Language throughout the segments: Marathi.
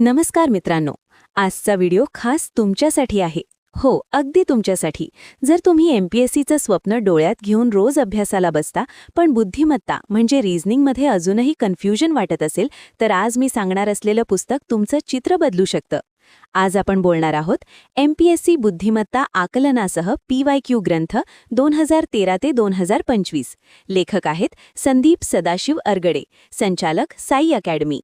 नमस्कार मित्रांनो, आजचा व्हिडिओ खास तुमच्यासाठी आहे. हो, अगदी तुमच्यासाठी. जर तुम्ही एमपीएससीचं स्वप्न डोळ्यात घेऊन रोज अभ्यासाला बसता, पण बुद्धिमत्ता म्हणजे रिझनिंगमध्ये अजूनही कन्फ्युजन वाटत असेल, तर आज मी सांगणार असलेलं पुस्तक तुमचं चित्र बदलू शकतं. आज आपण बोलणार आहोत एमपीएससी बुद्धिमत्ता आकलनासह पीवायक्यू ग्रंथ 2013 ते 2025. लेखक आहेत संदीप सदाशिव अरगडे, संचालक साई अकॅडमी.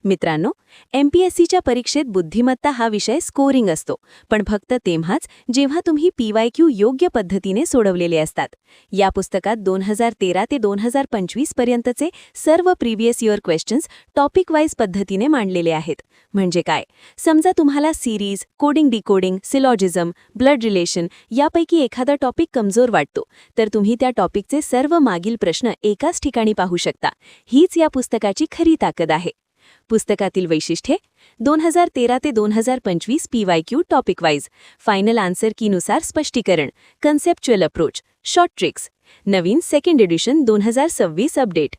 मित्रांनो, एमपीएससीच्या परीक्षेत बुद्धिमत्ता हा विषय स्कोरिंग असतो, पण फक्त तेव्हाच जेव्हा तुम्ही पीवायक्यू योग्य पद्धतीने सोडवलेले असतात. या पुस्तकात 2013 ते 2025 पर्यंतचे सर्व previous year questions topic wise पद्धतीने मांडलेले आहेत. म्हणजे काय? समजा तुम्हाला series, coding decoding, syllogism, blood relation यापैकी एखादा टॉपिक कमजोर वाटतो, तर तुम्ही त्या टॉपिकचे सर्व मागील प्रश्न एकाच ठिकाणी पाहू शकता. हीच या पुस्तकाची खरी ताकद आहे. पुस्तकातील वैशिष्ट्ये: 2013 ते 2025 PYQ topic wise, final answer कीनुसार स्पष्टीकरण, कन्सेप्च्युअल अप्रोच, शॉर्ट ट्रिक्स. नवीन सेकंड एडिशन 2026 अपडेट.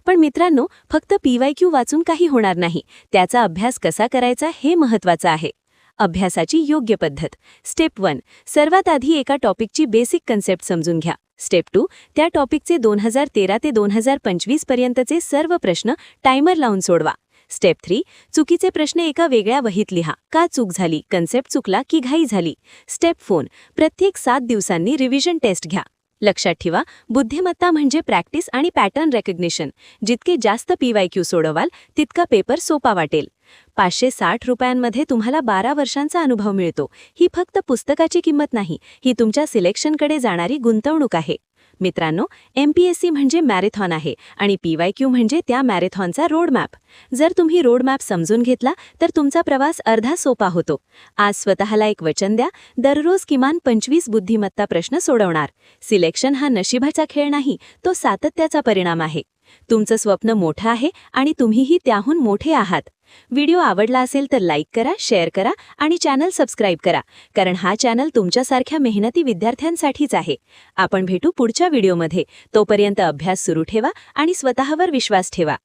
पण मित्रांनो, फक्त पीवायक्यू वाचून काही होणार नाही. त्याचा अभ्यास कसा करायचा हे महत्त्वाचं आहे. अभ्यासाची योग्य पद्धत. स्टेप 1, सर्वात आधी एका टॉपिकची बेसिक कन्सेप्ट समजून घ्या. स्टेप 2, त्या टॉपिकचे 2013 ते 2025 पर्यंतचे सर्व प्रश्न टायमर लावून सोडवा. स्टेप 3, चुकीचे प्रश्न एका वेगळ्या वहीत लिहा. का चूक झाली, कन्सेप्ट चुकला की घाई झाली. स्टेप 4, प्रत्येक 7 दिवसांनी रिव्हिजन टेस्ट घ्या. लक्षात ठेवा, बुद्धिमत्ता म्हणजे प्रॅक्टिस आणि पॅटर्न रेकग्निशन. जितके जास्त पीवायक्यू सोडवाल, तितका पेपर सोपा वाटेल. 560 रुपयांमध्ये तुम्हाला 12 वर्षांचा अनुभव मिळतो. ही फक्त पुस्तकाची किंमत नाही, ही तुमच्या सिलेक्शनकडे जाणारी गुंतवणूक आहे. मित्रांनो, एमपीएससी म्हणजे मॅरेथॉन आहे आणि पीवायक्यू म्हणजे त्या मॅरेथॉनचा रोडमॅप. जर तुम्ही रोडमॅप समजून घेतला, तर तुमचा प्रवास अर्धा सोपा होतो. आज स्वतःला एक वचन द्या, दररोज किमान 25 बुद्धिमत्ता प्रश्न सोडवणार. सिलेक्शन हा नशिबाचा खेळ नाही, तो सातत्याचा परिणाम आहे. तुमचं स्वप्न मोठं आहे आणि तुम्हीही त्याहून मोठे आहात. व्हिडिओ आवडला असेल तर लाईक करा, शेअर करा आणि चॅनल सबस्क्राईब करा, कारण हा चॅनल तुमच्यासारख्या मेहनती विद्यार्थ्यांसाठीच आहे. आपण भेटू पुढच्या व्हिडिओमध्ये. तोपर्यंत अभ्यास सुरू ठेवा आणि स्वतःवर विश्वास ठेवा.